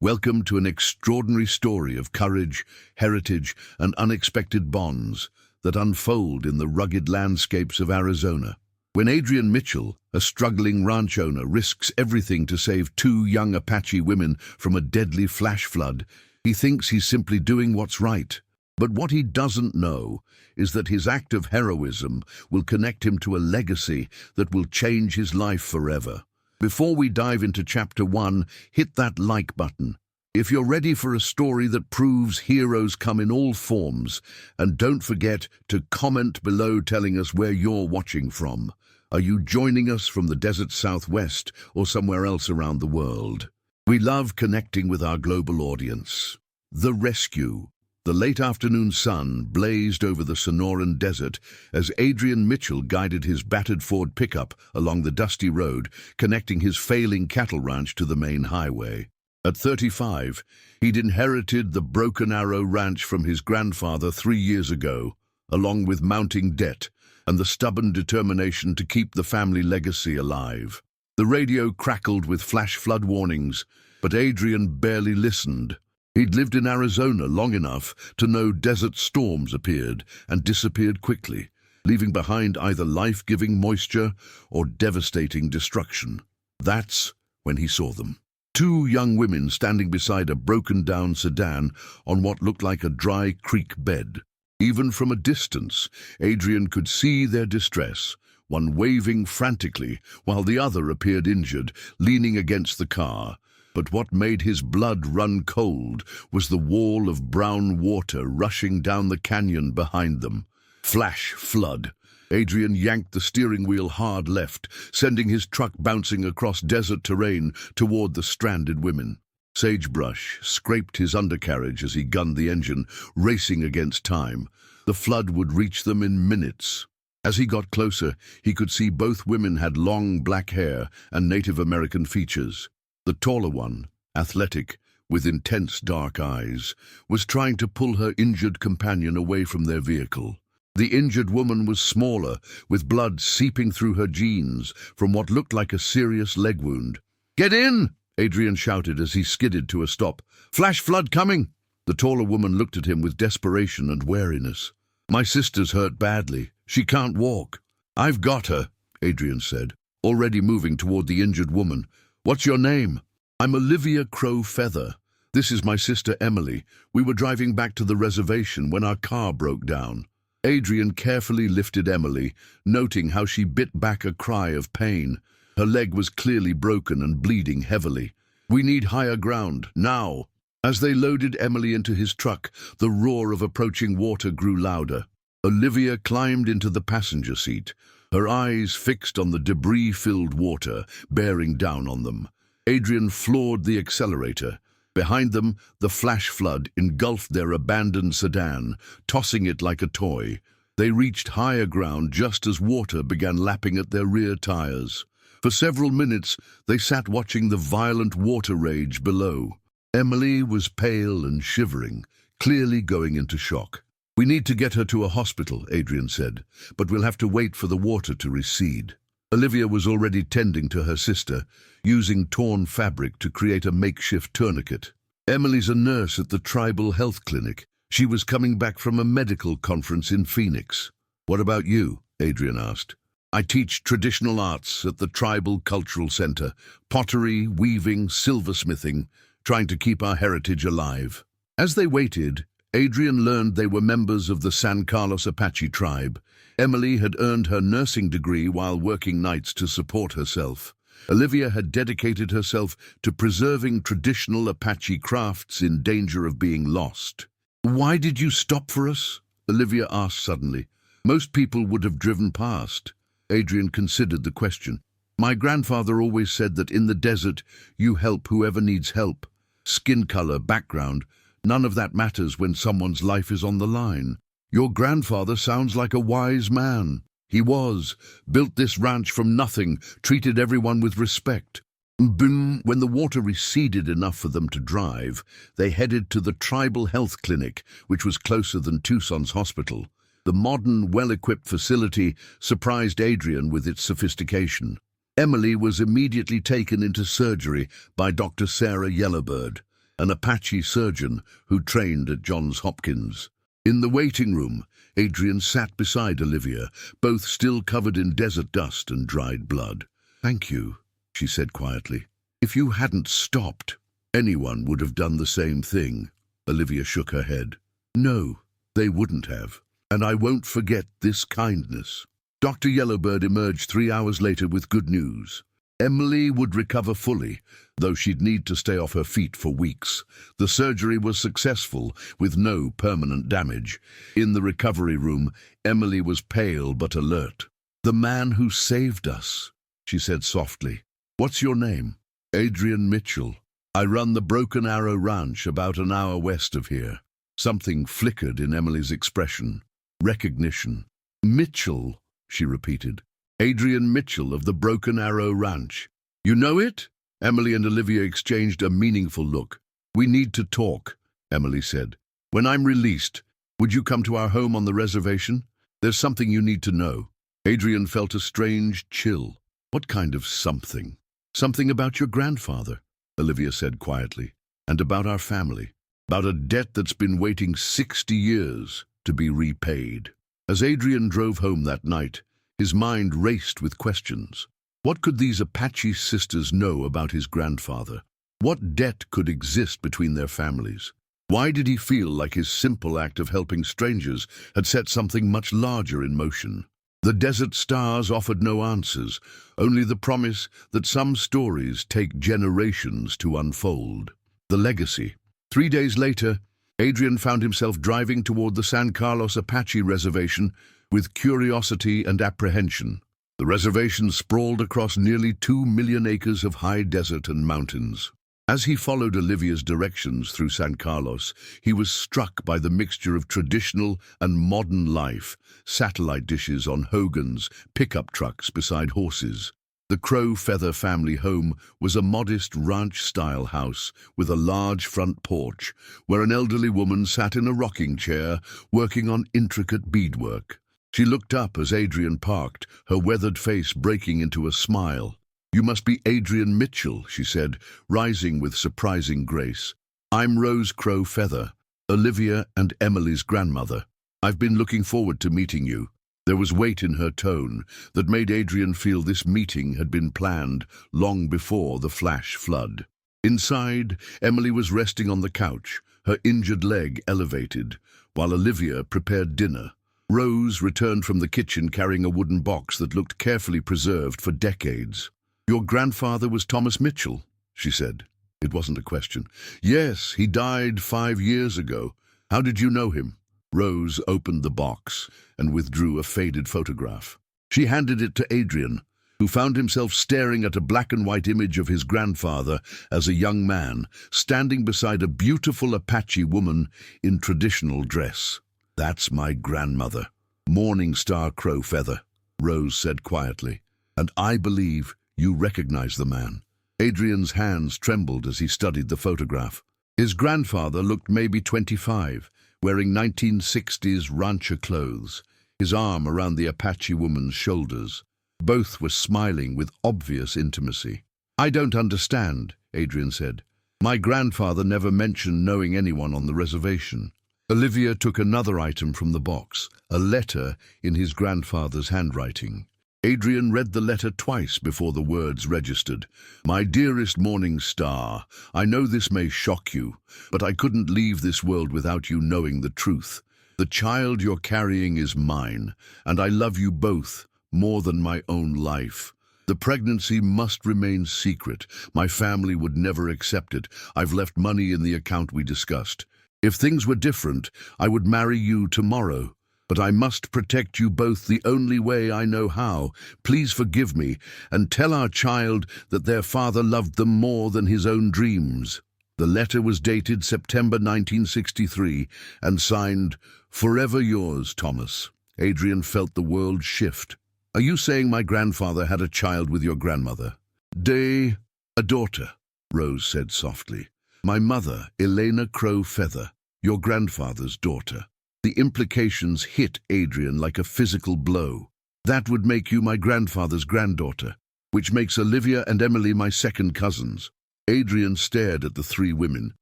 Welcome to an extraordinary story of courage, heritage, and unexpected bonds that unfold in the rugged landscapes of Arizona. When Adrian Mitchell, a struggling ranch owner, risks everything to save two young Apache women from a deadly flash flood, he thinks he's simply doing what's right. But what he doesn't know is that his act of heroism will connect him to a legacy that will change his life forever. Before we dive into Chapter 1, hit that like button. If you're ready for a story that proves heroes come in all forms, and don't forget to comment below telling us where you're watching from. Are you joining us from the desert Southwest or somewhere else around the world? We love connecting with our global audience. The Rescue. The late afternoon sun blazed over the Sonoran desert as Adrian Mitchell guided his battered Ford pickup along the dusty road, connecting his failing cattle ranch to the main highway. At 35, he'd inherited the Broken Arrow Ranch from his grandfather 3 years ago, along with mounting debt and the stubborn determination to keep the family legacy alive. The radio crackled with flash flood warnings, but Adrian barely listened. He'd lived in Arizona long enough to know desert storms appeared and disappeared quickly, leaving behind either life-giving moisture or devastating destruction. That's when he saw them. Two young women standing beside a broken-down sedan on what looked like a dry creek bed. Even from a distance, Adrian could see their distress, one waving frantically while the other appeared injured, leaning against the car. But what made his blood run cold was the wall of brown water rushing down the canyon behind them. Flash flood. Adrian yanked the steering wheel hard left, sending his truck bouncing across desert terrain toward the stranded women. Sagebrush scraped his undercarriage as he gunned the engine, racing against time. The flood would reach them in minutes. As he got closer, he could see both women had long black hair and Native American features. The taller one, athletic, with intense dark eyes, was trying to pull her injured companion away from their vehicle. The injured woman was smaller, with blood seeping through her jeans from what looked like a serious leg wound. "Get in!" Adrian shouted as he skidded to a stop. "Flash flood coming!" The taller woman looked at him with desperation and wariness. "My sister's hurt badly. She can't walk." "I've got her," Adrian said, already moving toward the injured woman. "What's your name?" "I'm Olivia Crow Feather. This is my sister Emily. We were driving back to the reservation when our car broke down." Adrian carefully lifted Emily, noting how she bit back a cry of pain. Her leg was clearly broken and bleeding heavily. "We need higher ground, now." As they loaded Emily into his truck, the roar of approaching water grew louder. Olivia climbed into the passenger seat, her eyes fixed on the debris-filled water bearing down on them. Adrian floored the accelerator. Behind them, the flash flood engulfed their abandoned sedan, tossing it like a toy. They reached higher ground just as water began lapping at their rear tires. For several minutes, they sat watching the violent water rage below. Emily was pale and shivering, clearly going into shock. "We need to get her to a hospital," Adrian said, "but we'll have to wait for the water to recede." Olivia was already tending to her sister, using torn fabric to create a makeshift tourniquet. "Emily's a nurse at the tribal health clinic. She was coming back from a medical conference in Phoenix." "What about you?" Adrian asked. "I teach traditional arts at the Tribal Cultural Center, pottery, weaving, silversmithing, trying to keep our heritage alive." As they waited, Adrian learned they were members of the San Carlos Apache tribe. Emily had earned her nursing degree while working nights to support herself. Olivia had dedicated herself to preserving traditional Apache crafts in danger of being lost. "Why did you stop for us?" Olivia asked suddenly. Most people would have driven past. Adrian considered the question. "My grandfather always said that in the desert you help whoever needs help. Skin color, background, none of that matters when someone's life is on the line. Your grandfather sounds like a wise man." "He was. Built this ranch from nothing, treated everyone with respect." Boom. When the water receded enough for them to drive, they headed to the tribal health clinic, which was closer than Tucson's hospital. The modern, well-equipped facility surprised Adrian with its sophistication. Emily was immediately taken into surgery by Dr. Sarah Yellowbird. an Apache surgeon who trained at Johns Hopkins. In the waiting room, Adrian sat beside Olivia, both still covered in desert dust and dried blood. "Thank you," she said quietly. "If you hadn't stopped, anyone would have done the same thing." Olivia shook her head. "No, they wouldn't have. And I won't forget this kindness." Dr. Yellowbird emerged 3 hours later with good news. Emily would recover fully, though she'd need to stay off her feet for weeks. The surgery was successful, with no permanent damage. In the recovery room, Emily was pale but alert. "The man who saved us," she said softly. "What's your name?" "Adrian Mitchell. I run the Broken Arrow Ranch about an hour west of here." Something flickered in Emily's expression. Recognition. "Mitchell," she repeated. "Adrian Mitchell of the Broken Arrow Ranch. You know it?" Emily and Olivia exchanged a meaningful look. "We need to talk," Emily said. "When I'm released, would you come to our home on the reservation? There's something you need to know." Adrian felt a strange chill. "What kind of something?" "Something about your grandfather," Olivia said quietly, "and about our family. About a debt that's been waiting 60 years to be repaid." As Adrian drove home that night, his mind raced with questions. What could these Apache sisters know about his grandfather? What debt could exist between their families? Why did he feel like his simple act of helping strangers had set something much larger in motion? The desert stars offered no answers, only the promise that some stories take generations to unfold. The legacy. 3 days later, Adrian found himself driving toward the San Carlos Apache reservation with curiosity and apprehension. The reservation sprawled across nearly 2 million acres of high desert and mountains. As he followed Olivia's directions through San Carlos, he was struck by the mixture of traditional and modern life, satellite dishes on hogans, pickup trucks beside horses. The Crow Feather family home was a modest ranch-style house with a large front porch, where an elderly woman sat in a rocking chair, working on intricate beadwork. She looked up as Adrian parked, her weathered face breaking into a smile. "You must be Adrian Mitchell," she said, rising with surprising grace. "I'm Rose Crow Feather, Olivia and Emily's grandmother. I've been looking forward to meeting you." There was weight in her tone that made Adrian feel this meeting had been planned long before the flash flood. Inside, Emily was resting on the couch, her injured leg elevated, while Olivia prepared dinner. Rose returned from the kitchen carrying a wooden box that looked carefully preserved for decades. "Your grandfather was Thomas Mitchell," she said. It wasn't a question. "Yes, he died 5 years ago. How did you know him?" Rose opened the box and withdrew a faded photograph. She handed it to Adrian, who found himself staring at a black-and-white image of his grandfather as a young man, standing beside a beautiful Apache woman in traditional dress. "That's my grandmother, Morning Star Crow Feather," Rose said quietly. "And I believe you recognize the man." Adrian's hands trembled as he studied the photograph. His grandfather looked maybe 25, wearing 1960s rancher clothes, his arm around the Apache woman's shoulders. Both were smiling with obvious intimacy. "I don't understand," Adrian said. "My grandfather never mentioned knowing anyone on the reservation." Olivia took another item from the box, a letter in his grandfather's handwriting. Adrian read the letter twice before the words registered. "My dearest Morning Star, I know this may shock you, but I couldn't leave this world without you knowing the truth. The child you're carrying is mine, and I love you both more than my own life. The pregnancy must remain secret. My family would never accept it. I've left money in the account we discussed. If things were different, I would marry you tomorrow. But I must protect you both the only way I know how. Please forgive me, and tell our child that their father loved them more than his own dreams." The letter was dated September 1963 and signed, "Forever yours, Thomas." Adrian felt the world shift. "Are you saying my grandfather had a child with your grandmother?" A daughter," Rose said softly. "My mother, Elena Crow Feather, your grandfather's daughter." The implications hit Adrian like a physical blow. "That would make you my grandfather's granddaughter, which makes Olivia and Emily my second cousins." Adrian stared at the 3 women.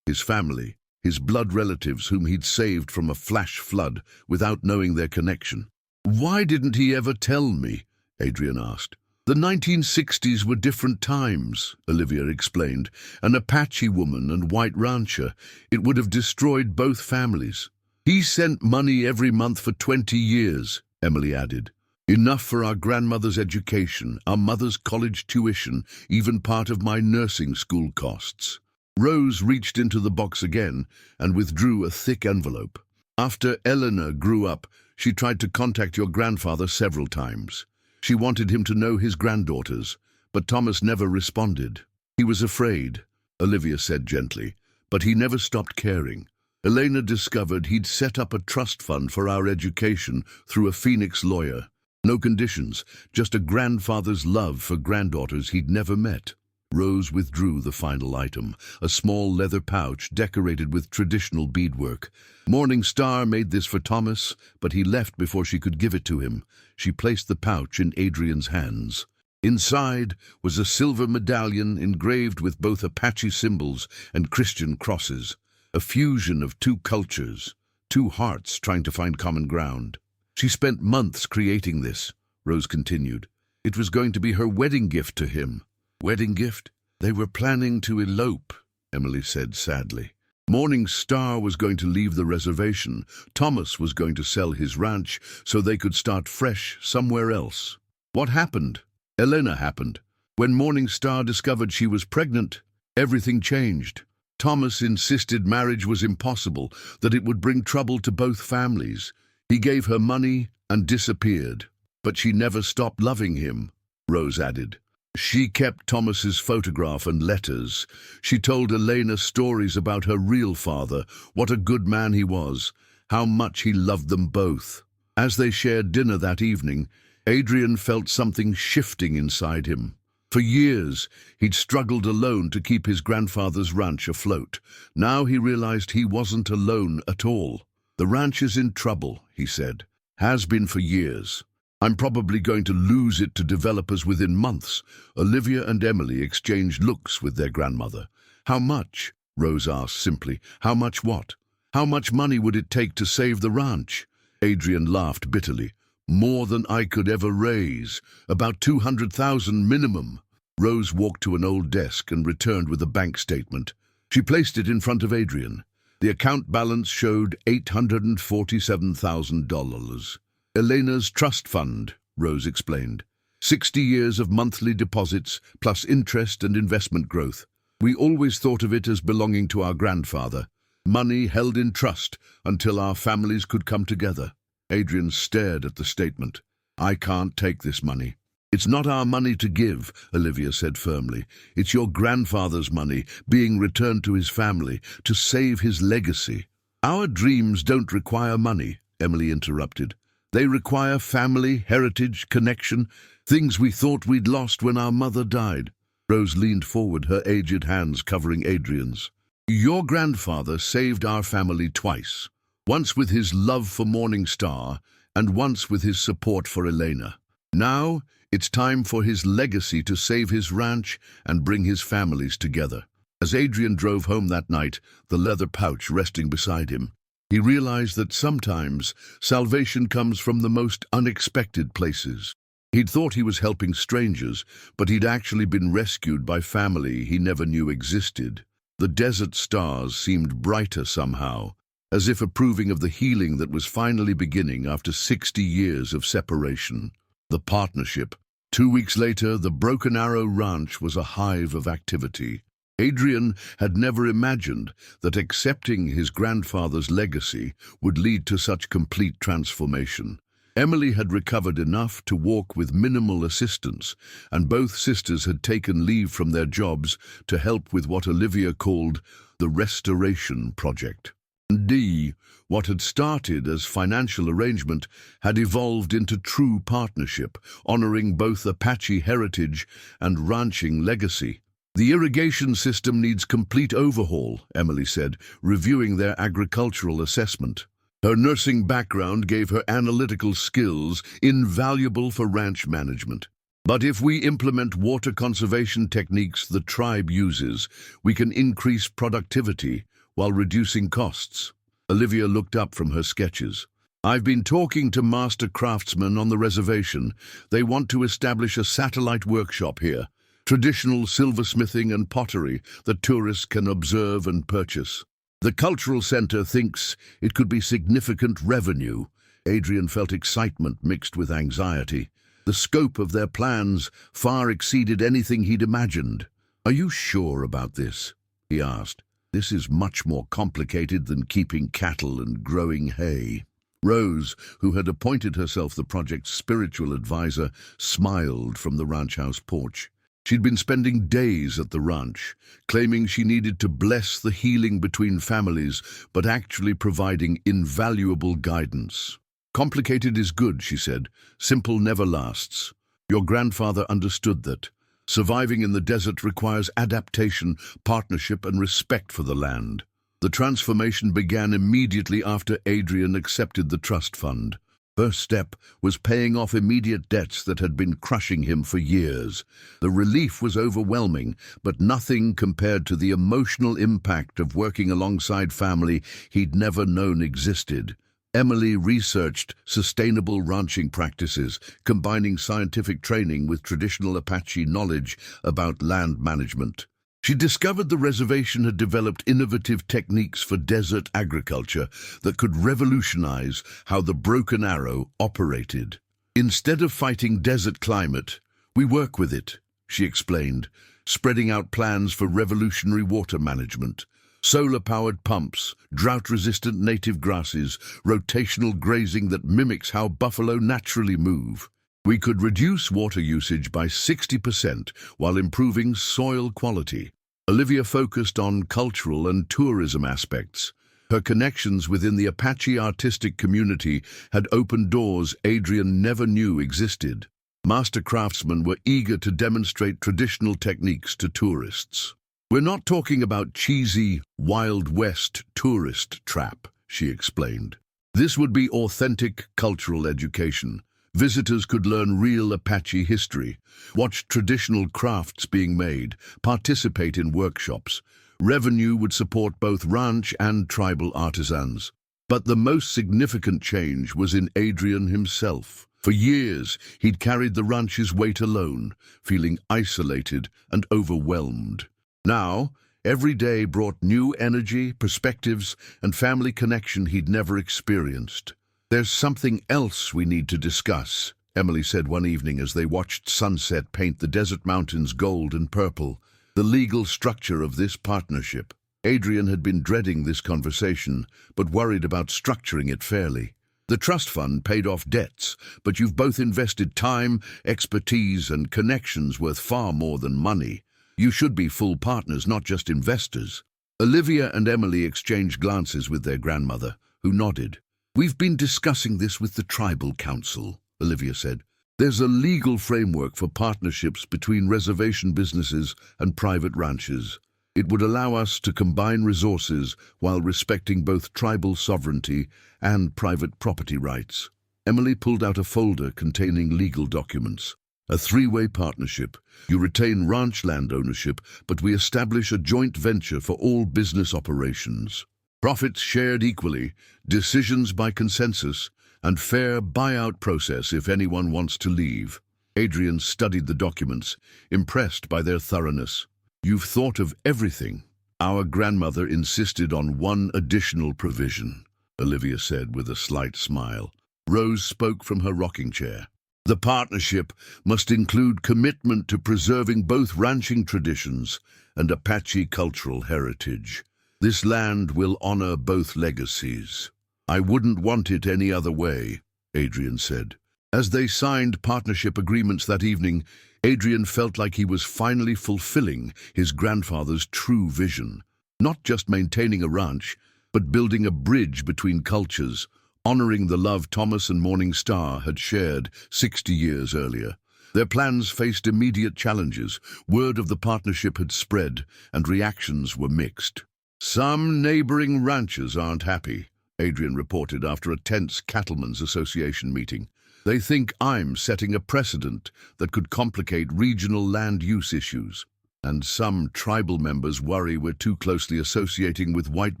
his family, his blood relatives whom he'd saved from a flash flood without knowing their connection. "Why didn't he ever tell me?" Adrian asked. "The 1960s were different times," Olivia explained. "An Apache woman and white rancher. It would have destroyed both families." "He sent money every month for 20 years, Emily added. "Enough for our grandmother's education, our mother's college tuition, even part of my nursing school costs." Rose reached into the box again and withdrew a thick envelope. "After Eleanor grew up, she tried to contact your grandfather several times. She wanted him to know his granddaughters, but Thomas never responded. He was afraid," Olivia said gently, "but he never stopped caring. Elena discovered he'd set up a trust fund for our education through a Phoenix lawyer. No conditions, just a grandfather's love for granddaughters he'd never met." Rose withdrew the final item, a small leather pouch decorated with traditional beadwork. "Morning Star made this for Thomas, but he left before she could give it to him." She placed the pouch in Adrian's hands. Inside was a silver medallion engraved with both Apache symbols and Christian crosses, a fusion of two cultures, two hearts trying to find common ground. "She spent months creating this," Rose continued. "It was going to be her wedding gift to him." "Wedding gift? They were planning to elope," Emily said sadly. "Morning Star was going to leave the reservation. Thomas was going to sell his ranch so they could start fresh somewhere else." "What happened?" "Elena happened. When Morning Star discovered she was pregnant, everything changed. Thomas insisted marriage was impossible, that it would bring trouble to both families. He gave her money and disappeared. But she never stopped loving him," Rose added. "She kept Thomas's photograph and letters. She told Elena stories about her real father, what a good man he was, how much he loved them both." As they shared dinner that evening, Adrian felt something shifting inside him. For years, he'd struggled alone to keep his grandfather's ranch afloat. Now he realized he wasn't alone at all. "The ranch is in trouble," he said. "Has been for years. I'm probably going to lose it to developers within months." Olivia and Emily exchanged looks with their grandmother. "How much?" Rose asked simply. "How much what? How much money would it take to save the ranch?" Adrian laughed bitterly. "More than I could ever raise. About 200,000 minimum." Rose walked to an old desk and returned with a bank statement. She placed it in front of Adrian. The account balance showed $847,000. "Elena's trust fund," Rose explained. 60 years of monthly deposits, plus interest and investment growth. We always thought of it as belonging to our grandfather. Money held in trust until our families could come together. Adrian stared at the statement. "I can't take this money." "It's not our money to give," Olivia said firmly. "It's your grandfather's money being returned to his family to save his legacy." "Our dreams don't require money," Emily interrupted. "They require family, heritage, connection, things we thought we'd lost when our mother died." Rose leaned forward, her aged hands covering Adrian's. "Your grandfather saved our family twice, once with his love for Morning Star and once with his support for Elena. Now it's time for his legacy to save his ranch and bring his families together." As Adrian drove home that night, the leather pouch resting beside him, he realized that sometimes salvation comes from the most unexpected places. He'd thought he was helping strangers, but he'd actually been rescued by family he never knew existed. The desert stars seemed brighter somehow, as if approving of the healing that was finally beginning after 60 years of separation. The partnership. 2 weeks later, the Broken Arrow Ranch was a hive of activity. Adrian had never imagined that accepting his grandfather's legacy would lead to such complete transformation. Emily had recovered enough to walk with minimal assistance, and both sisters had taken leave from their jobs to help with what Olivia called the restoration project. Indeed, what had started as financial arrangement had evolved into true partnership, honoring both Apache heritage and ranching legacy. "The irrigation system needs complete overhaul," Emily said, reviewing their agricultural assessment. Her nursing background gave her analytical skills invaluable for ranch management. "But if we implement water conservation techniques the tribe uses, we can increase productivity, while reducing costs. Olivia looked up from her sketches. I've been talking to master craftsmen on the reservation. They want to establish a satellite workshop here. Traditional silversmithing and pottery that tourists can observe and purchase. The cultural center thinks it could be significant revenue. Adrian felt excitement mixed with anxiety. The scope of their plans far exceeded anything he'd imagined. Are you sure about this? He asked. This is much more complicated than keeping cattle and growing hay. Rose, who had appointed herself the project's spiritual advisor, smiled from the ranch house porch. She'd been spending days at the ranch, claiming she needed to bless the healing between families, but actually providing invaluable guidance. Complicated is good, she said. Simple never lasts. Your grandfather understood that. Surviving in the desert requires adaptation, partnership, and respect for the land. The transformation began immediately after Adrian accepted the trust fund. First step was paying off immediate debts that had been crushing him for years. The relief was overwhelming, but nothing compared to the emotional impact of working alongside family he'd never known existed. Emily researched sustainable ranching practices, combining scientific training with traditional Apache knowledge about land management. She discovered the reservation had developed innovative techniques for desert agriculture that could revolutionize how the Broken Arrow operated. Instead of fighting desert climate, we work with it, she explained, spreading out plans for revolutionary water management. Solar-powered pumps, drought-resistant native grasses, rotational grazing that mimics how buffalo naturally move. We could reduce water usage by 60% while improving soil quality. Olivia focused on cultural and tourism aspects. Her connections within the Apache artistic community had opened doors Adrian never knew existed. Master craftsmen were eager to demonstrate traditional techniques to tourists. We're not talking about cheesy, Wild West tourist trap, she explained. This would be authentic cultural education. Visitors could learn real Apache history, watch traditional crafts being made, participate in workshops. Revenue would support both ranch and tribal artisans. But the most significant change was in Adrian himself. For years, he'd carried the ranch's weight alone, feeling isolated and overwhelmed. Now, every day brought new energy, perspectives, and family connection he'd never experienced. There's something else we need to discuss, Emily said one evening as they watched sunset paint the desert mountains gold and purple. The legal structure of this partnership. Adrian had been dreading this conversation, but worried about structuring it fairly. The trust fund paid off debts, but you've both invested time, expertise, and connections worth far more than money. You should be full partners, not just investors. Olivia and Emily exchanged glances with their grandmother, who nodded. We've been discussing this with the tribal council, Olivia said. There's a legal framework for partnerships between reservation businesses and private ranches. It would allow us to combine resources while respecting both tribal sovereignty and private property rights. Emily pulled out a folder containing legal documents. A three-way partnership. You retain ranch land ownership, but we establish a joint venture for all business operations. Profits shared equally, decisions by consensus, and fair buyout process if anyone wants to leave. Adrian studied the documents, impressed by their thoroughness. You've thought of everything. Our grandmother insisted on one additional provision, Olivia said with a slight smile. Rose spoke from her rocking chair. The partnership must include commitment to preserving both ranching traditions and Apache cultural heritage. This land will honor both legacies. I wouldn't want it any other way, Adrian said. As they signed partnership agreements that evening, Adrian felt like he was finally fulfilling his grandfather's true vision. Not just maintaining a ranch, but building a bridge between cultures, honoring the love Thomas and Morning Star had shared 60 years earlier. Their plans faced immediate challenges. Word of the partnership had spread, and reactions were mixed. Some neighboring ranchers aren't happy, Adrian reported after a tense Cattlemen's Association meeting. They think I'm setting a precedent that could complicate regional land use issues. And some tribal members worry we're too closely associating with white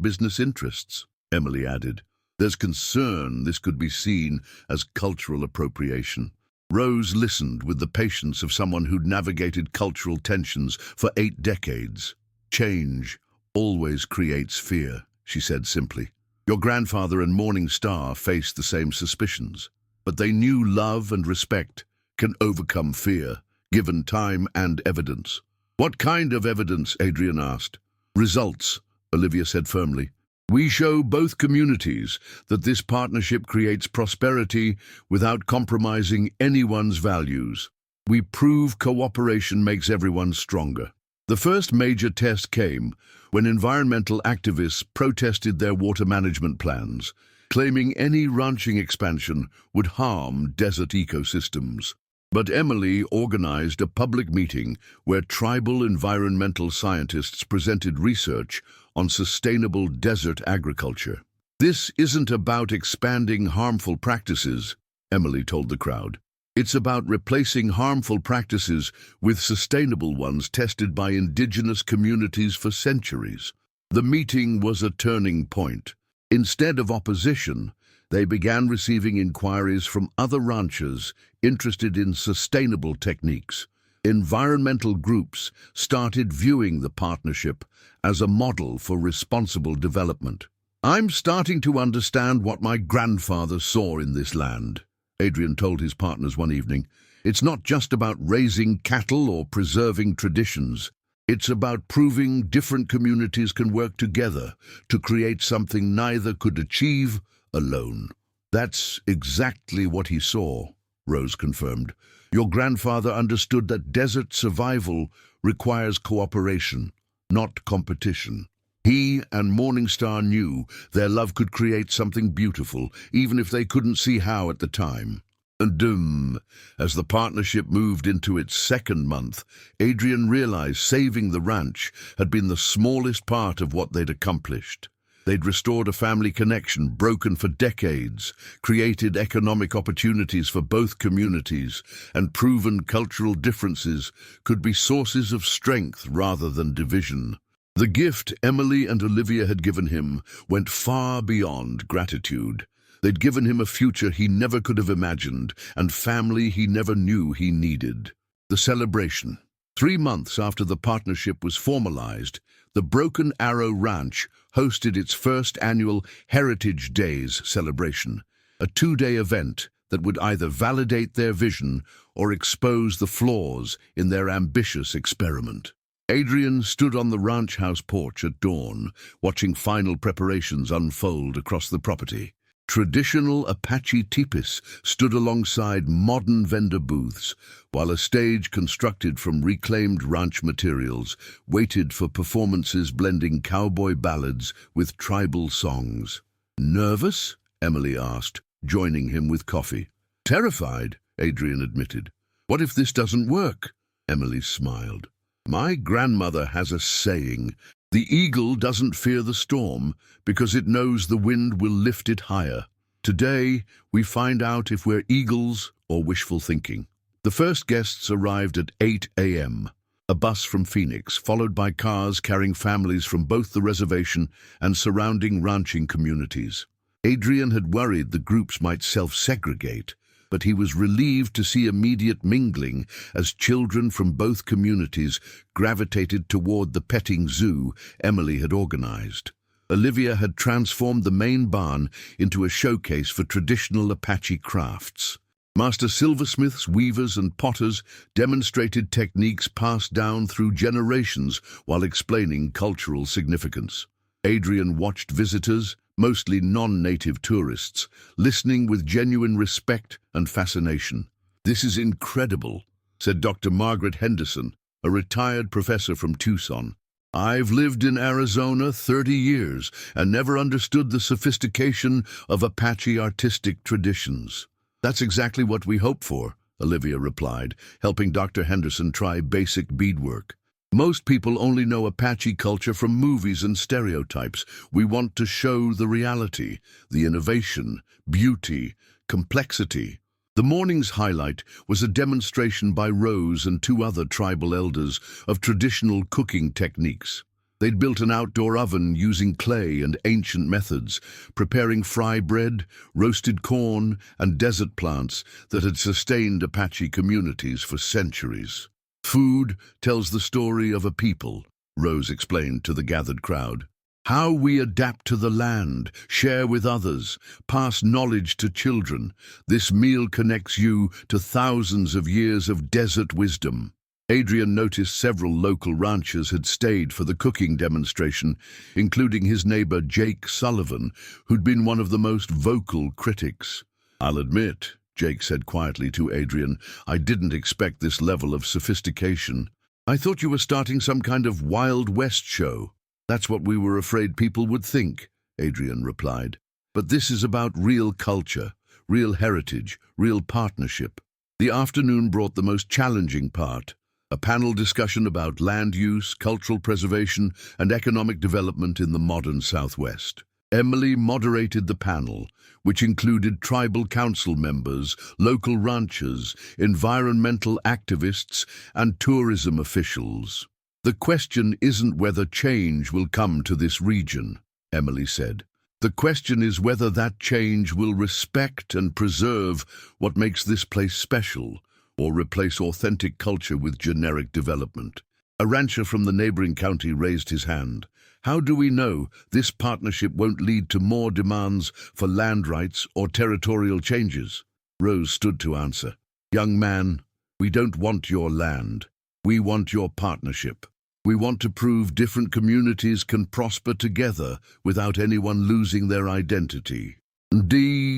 business interests, Emily added. There's concern this could be seen as cultural appropriation. Rose listened with the patience of someone who'd navigated cultural tensions for 8 decades. Change always creates fear, she said simply. Your grandfather and Morning Star faced the same suspicions, but they knew love and respect can overcome fear, given time and evidence. What kind of evidence? Adrian asked. Results, Olivia said firmly. We show both communities that this partnership creates prosperity without compromising anyone's values. We prove cooperation makes everyone stronger. The first major test came when environmental activists protested their water management plans, claiming any ranching expansion would harm desert ecosystems. But Emily organized a public meeting where tribal environmental scientists presented research on sustainable desert agriculture. This isn't about expanding harmful practices, Emily told the crowd. It's about replacing harmful practices with sustainable ones tested by indigenous communities for centuries. The meeting was a turning point. Instead of opposition, they began receiving inquiries from other ranchers interested in sustainable techniques. Environmental groups started viewing the partnership as a model for responsible development. I'm starting to understand what my grandfather saw in this land, Adrian told his partners one evening. It's not just about raising cattle or preserving traditions. It's about proving different communities can work together to create something neither could achieve alone. That's exactly what he saw, Rose confirmed. Your grandfather understood that desert survival requires cooperation, not competition. He and Morning Star knew their love could create something beautiful, even if they couldn't see how at the time. And as the partnership moved into its second month, Adrian realized saving the ranch had been the smallest part of what they'd accomplished. They'd restored a family connection broken for decades, created economic opportunities for both communities, and proven cultural differences could be sources of strength rather than division. The gift Emily and Olivia had given him went far beyond gratitude. They'd given him a future he never could have imagined, and family he never knew he needed. The celebration. 3 months after the partnership was formalized, the Broken Arrow Ranch hosted its first annual Heritage Days celebration, a 2-day event that would either validate their vision or expose the flaws in their ambitious experiment. Adrian stood on the ranch house porch at dawn, watching final preparations unfold across the property. Traditional Apache teepees stood alongside modern vendor booths, while a stage constructed from reclaimed ranch materials waited for performances blending cowboy ballads with tribal songs. Nervous? Emily asked, joining him with coffee. Terrified, Adrian admitted. What if this doesn't work? Emily smiled. My grandmother has a saying, the eagle doesn't fear the storm because it knows the wind will lift it higher. Today, we find out if we're eagles or wishful thinking. The first guests arrived at 8 a.m. A bus from Phoenix, followed by cars carrying families from both the reservation and surrounding ranching communities. Adrian had worried the groups might self-segregate, but he was relieved to see immediate mingling as children from both communities gravitated toward the petting zoo Emily had organized. Olivia had transformed the main barn into a showcase for traditional Apache crafts. Master silversmiths, weavers, and potters demonstrated techniques passed down through generations while explaining cultural significance. Adrian watched visitors, mostly non-native tourists, listening with genuine respect and fascination. This is incredible, said Dr. Margaret Henderson, a retired professor from Tucson. I've lived in Arizona 30 years and never understood the sophistication of Apache artistic traditions. That's exactly what we hope for, Olivia replied, helping Dr. Henderson try basic beadwork. Most people only know Apache culture from movies and stereotypes. We want to show the reality, the innovation, beauty, complexity. The morning's highlight was a demonstration by Rose and two other tribal elders of traditional cooking techniques. They'd built an outdoor oven using clay and ancient methods, preparing fry bread, roasted corn, and desert plants that had sustained Apache communities for centuries. Food tells the story of a people, Rose explained to the gathered crowd. How we adapt to the land, share with others, pass knowledge to children. This meal connects you to thousands of years of desert wisdom. Adrian noticed several local ranchers had stayed for the cooking demonstration, including his neighbor Jake Sullivan, who'd been one of the most vocal critics. "I'll admit," Jake said quietly to Adrian, "I didn't expect this level of sophistication. I thought you were starting some kind of Wild West show." "That's what we were afraid people would think," Adrian replied. "But this is about real culture, real heritage, real partnership." The afternoon brought the most challenging part. A panel discussion about land use, cultural preservation, and economic development in the modern Southwest. Emily moderated the panel, which included tribal council members, local ranchers, environmental activists, and tourism officials. "The question isn't whether change will come to this region," Emily said. "The question is whether that change will respect and preserve what makes this place special, or replace authentic culture with generic development." A rancher from the neighboring county raised his hand. "How do we know this partnership won't lead to more demands for land rights or territorial changes?" Rose stood to answer. "Young man, we don't want your land. We want your partnership. We want to prove different communities can prosper together without anyone losing their identity." The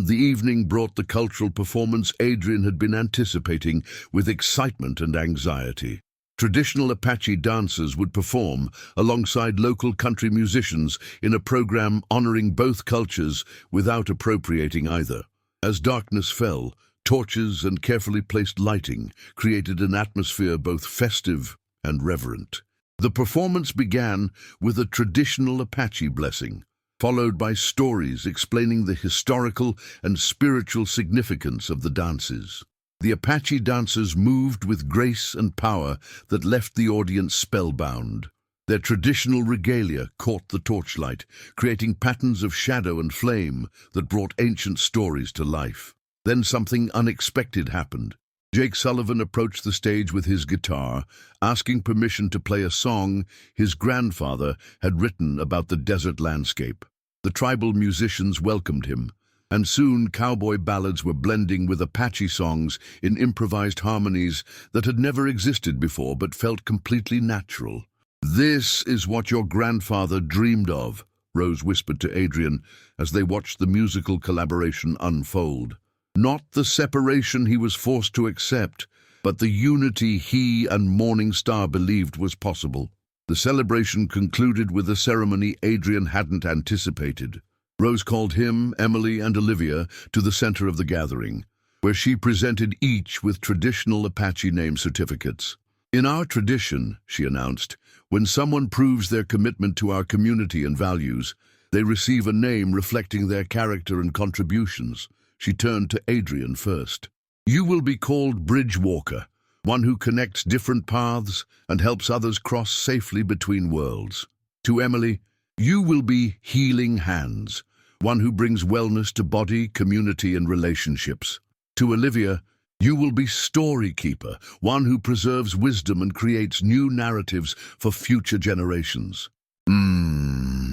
evening brought the cultural performance Adrian had been anticipating with excitement and anxiety. Traditional Apache dancers would perform alongside local country musicians in a program honoring both cultures without appropriating either. As darkness fell, torches and carefully placed lighting created an atmosphere both festive and reverent. The performance began with a traditional Apache blessing, followed by stories explaining the historical and spiritual significance of the dances. The Apache dancers moved with grace and power that left the audience spellbound. Their traditional regalia caught the torchlight, creating patterns of shadow and flame that brought ancient stories to life. Then something unexpected happened. Jake Sullivan approached the stage with his guitar, asking permission to play a song his grandfather had written about the desert landscape. The tribal musicians welcomed him, and soon cowboy ballads were blending with Apache songs in improvised harmonies that had never existed before but felt completely natural. "This is what your grandfather dreamed of," Rose whispered to Adrian as they watched the musical collaboration unfold. Not the separation he was forced to accept, but the unity he and Morning Star believed was possible. The celebration concluded with a ceremony Adrian hadn't anticipated. Rose called him, Emily, and Olivia to the center of the gathering, where she presented each with traditional Apache name certificates. "In our tradition," she announced, "when someone proves their commitment to our community and values, they receive a name reflecting their character and contributions." She turned to Adrian first. "You will be called Bridge Walker, one who connects different paths and helps others cross safely between worlds." To Emily, "You will be Healing Hands, one who brings wellness to body, community, and relationships." To Olivia, "You will be Story Keeper, one who preserves wisdom and creates new narratives for future generations."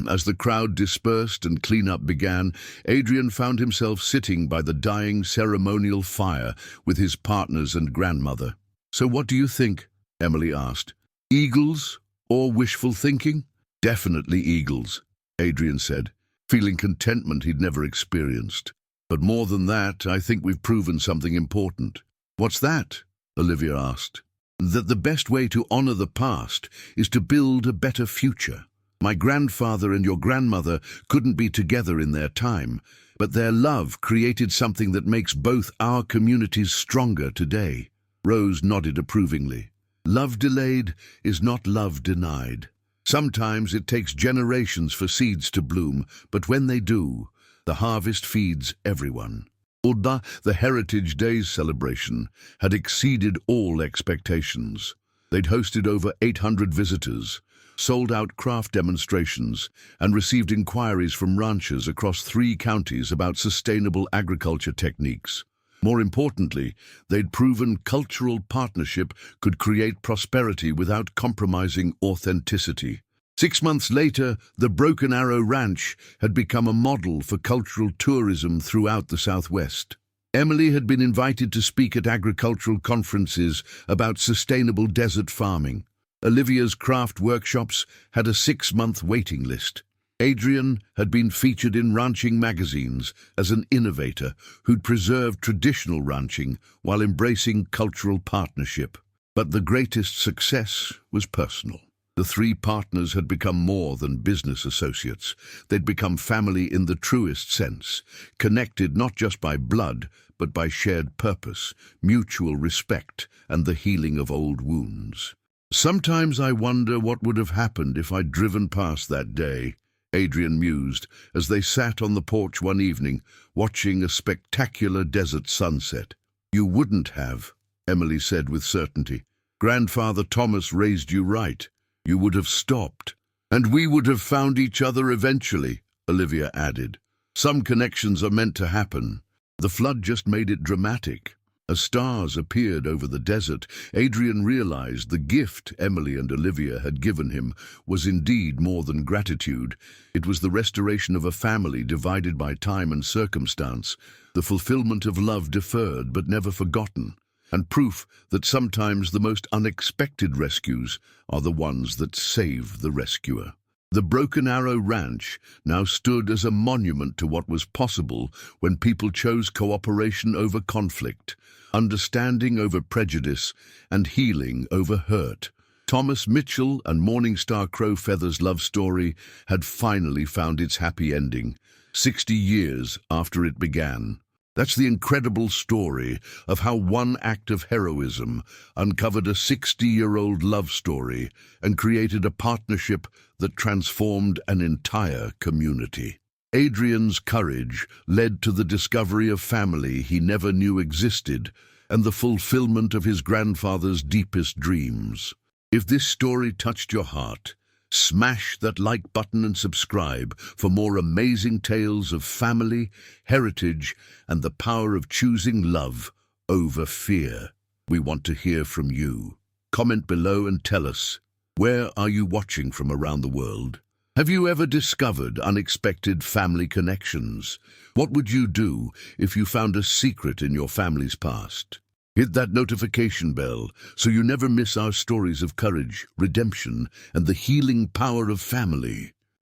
As the crowd dispersed and cleanup began, Adrian found himself sitting by the dying ceremonial fire with his partners and grandmother. "So what do you think?" Emily asked. "Eagles or wishful thinking?" "Definitely eagles," Adrian said, feeling contentment he'd never experienced. "But more than that, I think we've proven something important." "What's that?" Olivia asked. "That the best way to honor the past is to build a better future. My grandfather and your grandmother couldn't be together in their time, but their love created something that makes both our communities stronger today." Rose nodded approvingly. "Love delayed is not love denied. Sometimes it takes generations for seeds to bloom, but when they do, the harvest feeds everyone." The Heritage Days celebration had exceeded all expectations. They'd hosted over 800 visitors, sold out craft demonstrations, and received inquiries from ranchers across 3 counties about sustainable agriculture techniques. More importantly, they'd proven cultural partnership could create prosperity without compromising authenticity. 6 months later, the Broken Arrow Ranch had become a model for cultural tourism throughout the Southwest. Emily had been invited to speak at agricultural conferences about sustainable desert farming. Olivia's craft workshops had a 6-month waiting list. Adrian had been featured in ranching magazines as an innovator who'd preserved traditional ranching while embracing cultural partnership. But the greatest success was personal. The 3 partners had become more than business associates. They'd become family in the truest sense, connected not just by blood, but by shared purpose, mutual respect, and the healing of old wounds. "Sometimes I wonder what would have happened if I'd driven past that day," Adrian mused as they sat on the porch one evening, watching a spectacular desert sunset. "You wouldn't have," Emily said with certainty. "Grandfather Thomas raised you right. You would have stopped. And we would have found each other eventually," Olivia added. "Some connections are meant to happen." The flood just made it dramatic. As stars appeared over the desert, Adrian realized the gift Emily and Olivia had given him was indeed more than gratitude. It was the restoration of a family divided by time and circumstance, the fulfillment of love deferred but never forgotten, and proof that sometimes the most unexpected rescues are the ones that save the rescuer. The Broken Arrow Ranch now stood as a monument to what was possible when people chose cooperation over conflict, understanding over prejudice, and healing over hurt. Thomas Mitchell and Morningstar Crowfeather's love story had finally found its happy ending, 60 years after it began. That's the incredible story of how one act of heroism uncovered a 60-year-old love story and created a partnership that transformed an entire community. Adrian's courage led to the discovery of family he never knew existed and the fulfillment of his grandfather's deepest dreams. If this story touched your heart, smash that like button and subscribe for more amazing tales of family, heritage, and the power of choosing love over fear. We want to hear from you. Comment below and tell us, where are you watching from around the world? Have you ever discovered unexpected family connections? What would you do if you found a secret in your family's past? Hit that notification bell so you never miss our stories of courage, redemption, and the healing power of family.